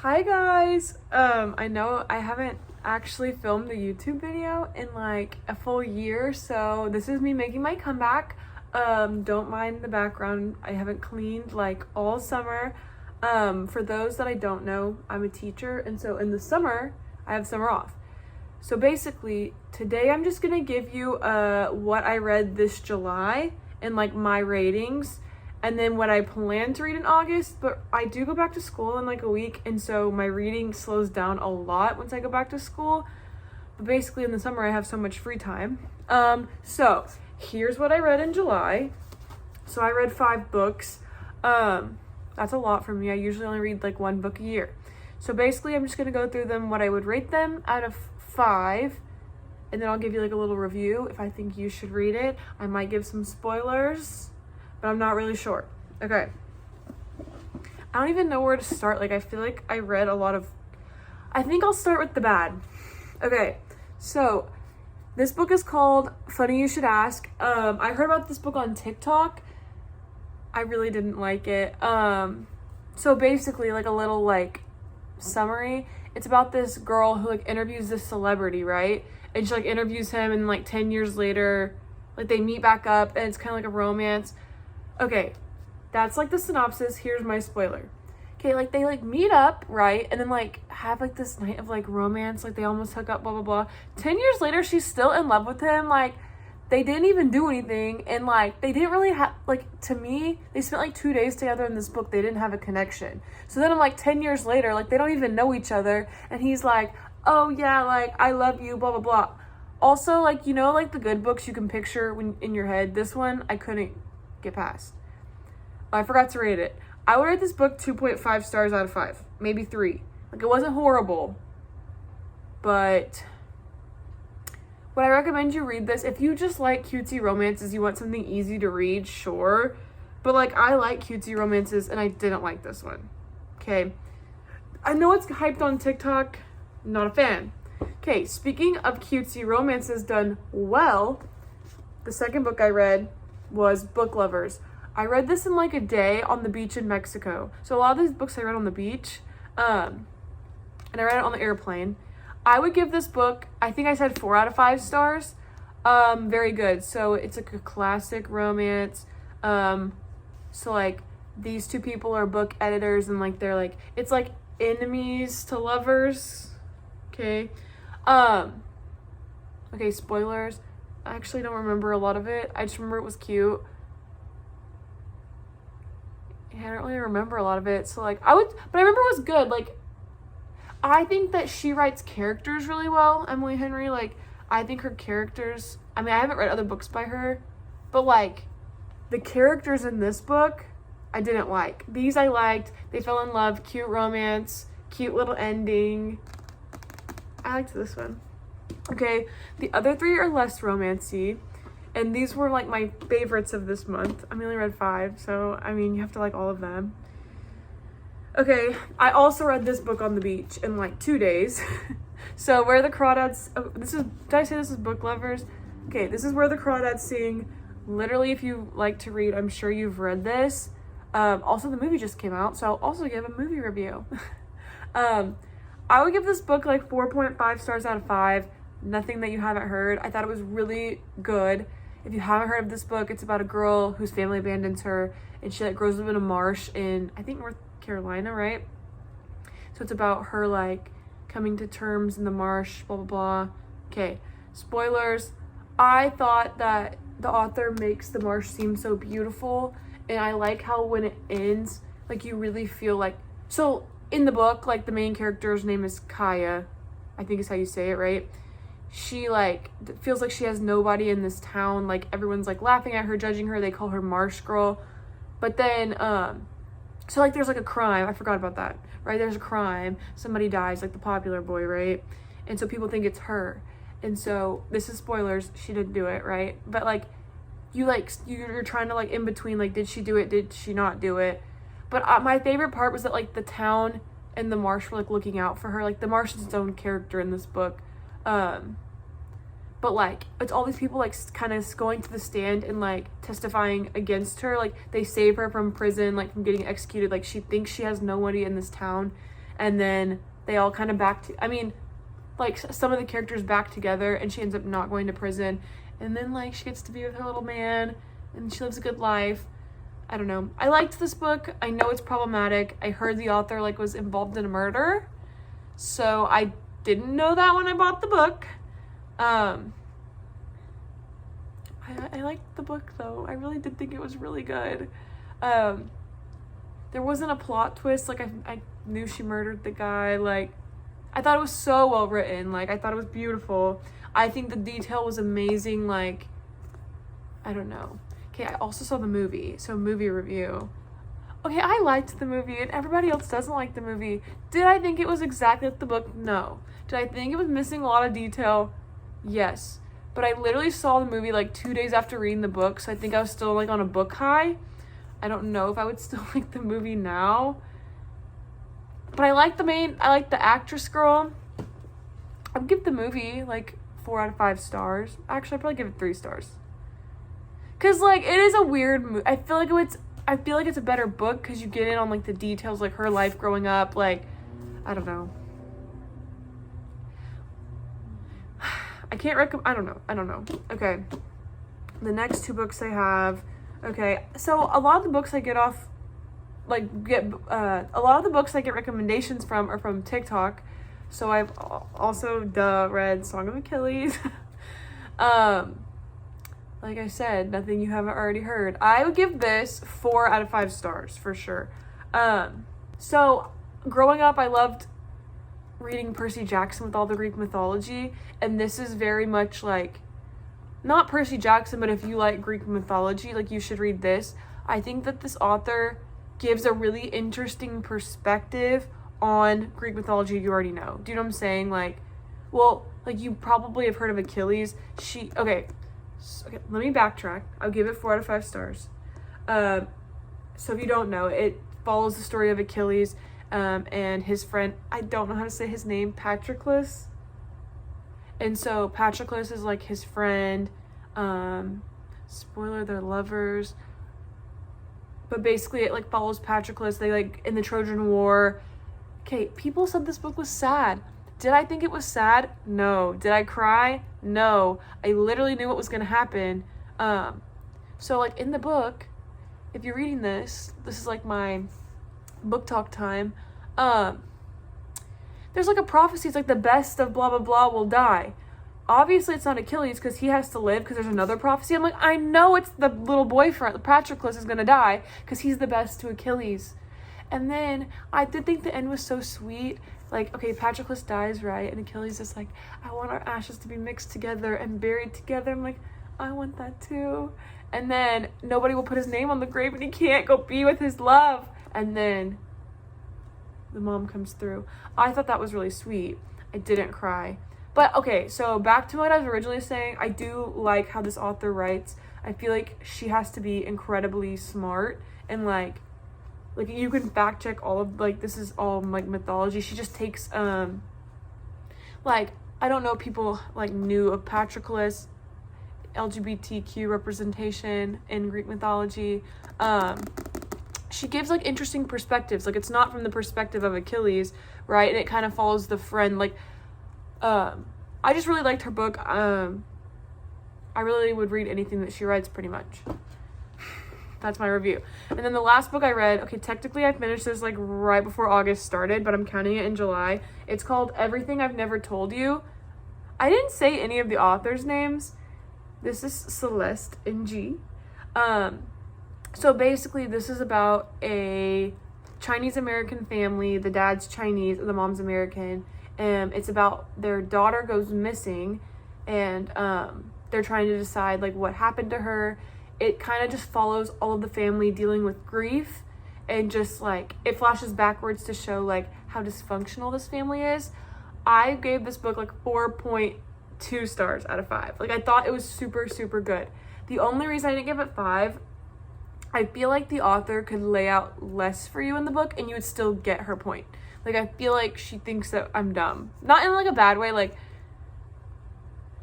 Hi guys. I know I haven't actually filmed a YouTube video in like a full year, so this is me making my comeback. Don't mind the background. I haven't cleaned like all summer. For those that I don't know, I'm a teacher, and so in the summer I have summer off. So basically today I'm just gonna give you what I read this July and like my ratings, and then what I plan to read in August. But I do go back to school in like a week, and so my reading slows down a lot once I go back to school. But basically in the summer I have so much free time. So here's what I read in July. So I read 5 books. That's a lot for me. I usually only read like 1 book a year. So basically I'm just gonna go through them, what I would rate them out of 5, and then I'll give you like a little review if I think you should read it. I might give some spoilers, but I'm not really sure. Okay. I don't even know where to start. Like, I feel like I read a lot of... I think I'll start with the bad. Okay, so this book is called Funny You Should Ask. I heard about this book on TikTok. I really didn't like it. So basically, like a little like summary. It's about this girl who like interviews this celebrity, right? And she like interviews him, and like 10 years later, like they meet back up, and it's kind of like a romance. Okay, that's like the synopsis. Here's my spoiler. Okay, like they like meet up, right? And then like have like this night of like romance, like they almost hook up, blah blah blah. 10 years later, she's still in love with him. Like they didn't even do anything, and like they didn't really have, like, to me, they spent like 2 days together in this book. They didn't have a connection. So then I'm like 10 years later, like they don't even know each other, and he's like, oh yeah, like I love you, blah blah blah. Also, like, you know, like the good books you can picture when in your head, this one I couldn't get past. I forgot to rate it. I would rate this book 2.5 stars out of 5, maybe 3. Like, it wasn't horrible, but would I recommend you read this? If you just like cutesy romances, you want something easy to read, sure. But like, I like cutesy romances, and I didn't like this one. Okay, I know it's hyped on TikTok. Not a fan. Okay, speaking of cutesy romances done well, the second book I read was Book Lovers. I read this in like a day on the beach in Mexico. So a lot of these books I read on the beach, and I read it on the airplane. I would give this book, I think I said 4 out of 5 stars. Very good. So it's like a classic romance. So like these two people are book editors, and like they're like, it's like enemies to lovers. Okay. Okay, spoilers. I actually don't remember a lot of it. I just remember it was cute. Yeah, I don't really remember a lot of it. So like but I remember it was good. Like, I think that she writes characters really well, Emily Henry. Like, I think her characters, I mean, I haven't read other books by her, but like the characters in this book, I didn't like. These I liked. They fell in love, cute romance, cute little ending. I liked this one. Okay, the other 3 are less romancy, and these were like my favorites of this month. I only read 5, so I mean, you have to like all of them. Okay, I also read this book on the beach in like 2 days. So Where the Crawdads, did I say this is Book Lovers? Okay, this is Where the Crawdads Sing. Literally, if you like to read, I'm sure you've read this. Also, the movie just came out, so I'll also give a movie review. I would give this book like 4.5 stars out of 5. Nothing that you haven't heard. I thought it was really good. If you haven't heard of this book, it's about a girl whose family abandons her, and she like grows up in a marsh in, I think, North Carolina, right? So it's about her like coming to terms in the marsh, blah blah blah. Okay, spoilers. I thought that the author makes the marsh seem so beautiful, and I like how when it ends, like you really feel like, so in the book, like the main character's name is Kaya, I think is how you say it, right? She like feels like she has nobody in this town. Like everyone's like laughing at her, judging her. They call her Marsh Girl. But then so like there's like a crime. I forgot about that, right? There's a crime. Somebody dies, like the popular boy, right? And so people think it's her. And so this is spoilers. She didn't do it, right? But like you're trying to like in between, like, did she do it? Did she not do it? But my favorite part was that like the town and the marsh were like looking out for her. Like the marsh is its own character in this book. But like it's all these people like kind of going to the stand and like testifying against her. Like they save her from prison, like from getting executed. Like she thinks she has nobody in this town, and then they all kind of like some of the characters back together, and she ends up not going to prison, and then like she gets to be with her little man and she lives a good life. I don't know. I liked this book. I know it's problematic. I heard the author like was involved in a murder, so I didn't know that when I bought the book. I liked the book though. I really did think it was really good. There wasn't a plot twist. Like I knew she murdered the guy. Like I thought it was so well written. Like I thought it was beautiful. I think the detail was amazing. Like I don't know. Okay, I also saw the movie. So movie review. Okay, I liked the movie and everybody else doesn't like the movie. Did I think it was exactly like the book? No. Did I think it was missing a lot of detail? Yes. But I literally saw the movie like 2 days after reading the book, so I think I was still like on a book high. I don't know if I would still like the movie now. But I like the actress girl. I'd give the movie like 4 out of 5 stars. Actually, I'd probably give it 3 stars. Cause like it is a weird movie. I feel like it's a better book because you get in on like the details, like her life growing up. Like I don't know. I can't recommend. I don't know. Okay. The next 2 books I have. Okay, so a lot of the books I get a lot of the books I get recommendations from are from TikTok. So I've also read Song of Achilles. Like I said, nothing you haven't already heard. I would give this 4 out of 5 stars for sure. So growing up, I loved reading Percy Jackson with all the Greek mythology, and this is very much like, not Percy Jackson, but if you like Greek mythology, like you should read this. I think that this author gives a really interesting perspective on Greek mythology you already know. Do you know what I'm saying? Like, well, like you probably have heard of Achilles. Okay, let me backtrack. I'll give it 4 out of 5 stars. So if you don't know, it follows the story of Achilles and his friend, I don't know how to say his name, Patroclus. And so Patroclus is like his friend. Spoiler, they're lovers. But basically it like follows Patroclus. They like in the Trojan War. Okay, people said this book was sad. Did I think it was sad? No. Did I cry? No. I literally knew what was gonna happen. So like in the book, if you're reading this is like my Booktok time. There's like a prophecy. It's like the best of blah blah blah will die. Obviously it's not Achilles because he has to live because there's another prophecy. I'm like, I know it's the little boyfriend, Patroclus, is gonna die because he's the best to Achilles. And then I did think the end was so sweet. Like, okay, Patroclus dies, right? And Achilles is like, I want our ashes to be mixed together and buried together. I'm like, I want that too. And then nobody will put his name on the grave and he can't go be with his love. And then the mom comes through. I thought that was really sweet. I didn't cry. But okay, so back to what I was originally saying. I do like how this author writes. I feel like she has to be incredibly smart and like you can fact check all of like this is all like mythology. She just takes like I don't know if people like knew of Patroclus, LGBTQ representation in Greek mythology. She gives like interesting perspectives. Like it's not from the perspective of Achilles, right? And it kind of follows the friend. Like I just really liked her book. I really would read anything that she writes pretty much. That's my review. And then the last book I read, okay, technically I finished this like right before August started, but I'm counting it in July. It's called Everything I've Never Told You. I didn't say any of the authors' names. This is Celeste Ng. So basically this is about a Chinese American family. The dad's Chinese, the mom's American. It's about their daughter goes missing and they're trying to decide like what happened to her. It kind of just follows all of the family dealing with grief and just like it flashes backwards to show like how dysfunctional this family is. I gave this book like 4.2 stars out of 5. Like I thought it was super, super good. The only reason I didn't give it 5, I feel like the author could lay out less for you in the book and you would still get her point. Like I feel like she thinks that I'm dumb. Not in like a bad way, like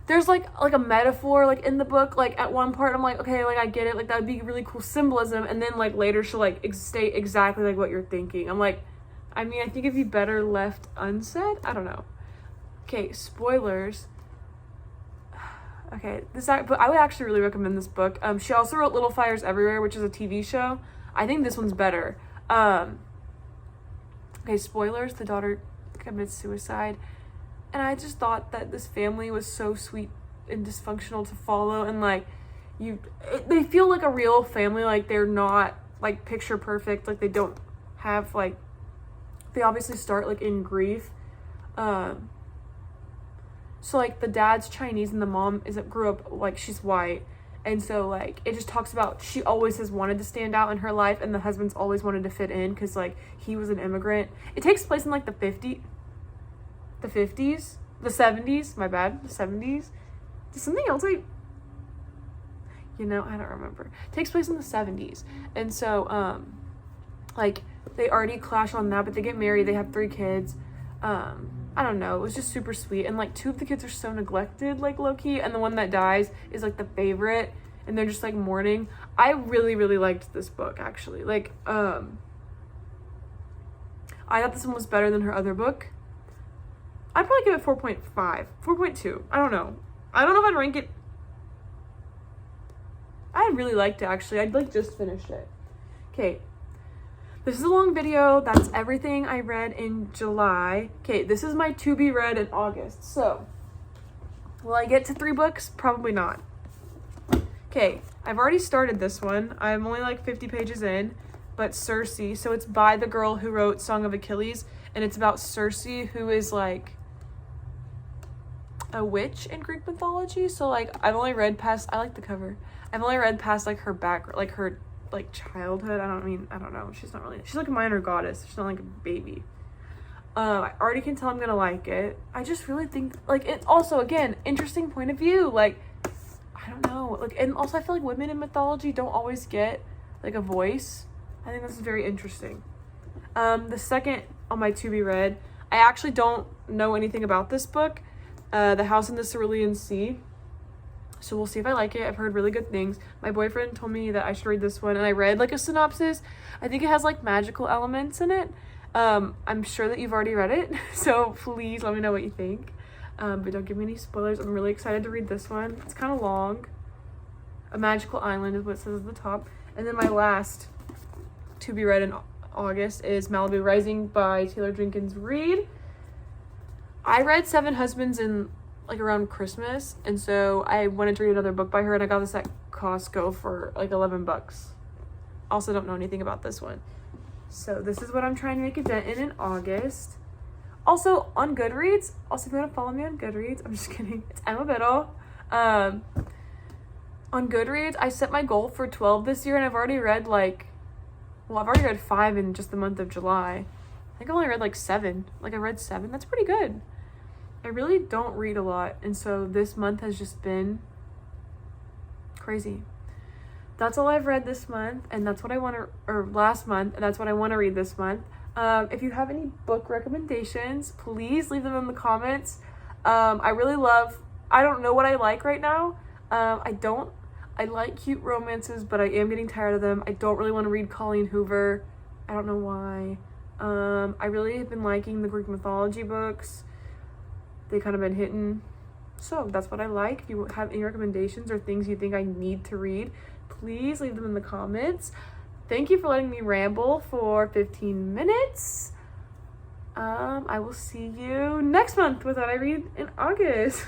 there's like a metaphor like in the book. Like at one part I'm like, okay, like I get it, like that would be really cool symbolism, and then like later she'll like state exactly like what you're thinking. I'm like, I mean, I think it'd be better left unsaid. I don't know. Okay, spoilers. Okay, but I would actually really recommend this book. She also wrote Little Fires Everywhere, which is a TV show. I think this one's better. Okay, spoilers. The daughter commits suicide. And I just thought that this family was so sweet and dysfunctional to follow. And, like, they feel like a real family. Like, they're not, like, picture perfect. Like, they don't have, like, they obviously start, like, in grief. So, like, the dad's Chinese and the mom grew up, like, she's white. And so, like, it just talks about she always has wanted to stand out in her life, and the husband's always wanted to fit in because, like, he was an immigrant. It takes place in, like, the 70s, my bad, the 70s. There's something else I don't remember. It takes place in the 70s. And so, like, they already clash on that, but they get married, they have 3 kids. I don't know, it was just super sweet. And, like, 2 of the kids are so neglected, like, low-key, and the one that dies is, like, the favorite, and they're just, like, mourning. I really, really liked this book, actually. Like, I thought this one was better than her other book. I'd probably give it 4.5, 4.2. I don't know if I'd rank it. I really liked it, actually. I'd, like, just finished it. Okay. This is a long video. That's everything I read in July. Okay, this is my to be read in August. So, will I get to 3 books? Probably not. Okay, I've already started this one. I'm only like 50 pages in, but Cersei. So it's by the girl who wrote Song of Achilles, and it's about Cersei, who is like a witch in Greek mythology. So like I've only read past, I like the cover. I've only read past like her background, like her like childhood. I don't know. She's like a minor goddess. She's not like a baby. I already can tell I'm gonna like it. I just really think like it's also, again, interesting point of view. Like, I don't know. Like, and also I feel like women in mythology don't always get like a voice. I think this is very interesting. The second on my to be read, I actually don't know anything about this book. The House in the Cerulean Sea. So we'll see if I like it. I've heard really good things. My boyfriend told me that I should read this one, and I read like a synopsis. I think it has like magical elements in it. I'm sure that you've already read it, so please let me know what you think. But don't give me any spoilers. I'm really excited to read this one. It's kind of long. A Magical Island is what it says at the top. And then my last to be read in August is Malibu Rising by Taylor Jenkins Reid. I read Seven Husbands in like around Christmas, and so I wanted to read another book by her, and I got this at Costco for like $11. Also don't know anything about this one. So this is what I'm trying to make a dent in August. Also on Goodreads, also if you want to follow me on Goodreads, I'm just kidding, it's Emma Biddle. On Goodreads, I set my goal for 12 this year, and I've already read I've already read 5 in just the month of July. I think I only read like 7. Like I read 7, that's pretty good. I really don't read a lot, and so this month has just been crazy. That's all I've read this month, and that's what I want to, or last month, and that's what I want to read this month. If you have any book recommendations, please leave them in the comments. I don't know what I like right now. I like cute romances, but I am getting tired of them. I don't really want to read Colleen Hoover. I don't know why. I really have been liking the Greek mythology books. They kind of been hitting. So that's what I like. If you have any recommendations or things you think I need to read, please leave them in the comments. Thank you for letting me ramble for 15 minutes. I will see you next month with what I read in August.